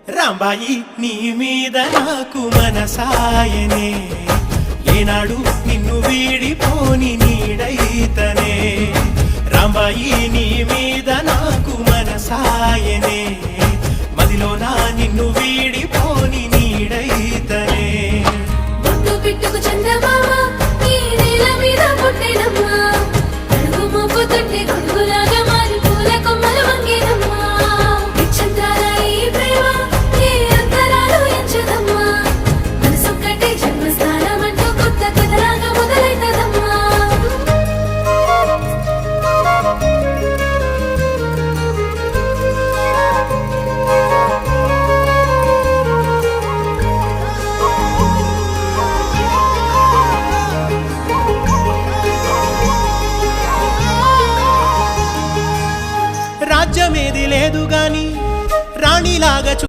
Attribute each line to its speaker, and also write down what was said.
Speaker 1: రాంబాయి నీ మీద నాకు మనసాయనే, ఏనాడు నిన్ను వీడిపోని నీడైతనే. రాంబాయి నీ మీద నాకు మనసాయనే, మదిలోన నిన్ను వీడిపోని నీడైతనే.
Speaker 2: బొట్టు పెట్టుకు చందమామ ఈ నేల మీద పుట్టెనమ్మా, అడుగు మోపు తొట్టి గొడుగులాగా మారి పూల కొమ్మలు వంగేనమ్మా. నిశ్చంద్రాల ఈ ప్రేమ ఏ అంతరాలు ఎంచదమ్మా, మనసొక్కటే జన్మస్థానం అంటూ కొత్త కథలాగా మొదలైతదమ్మా.
Speaker 1: రాజ్యమేది లేదు గాని రాణిలాగా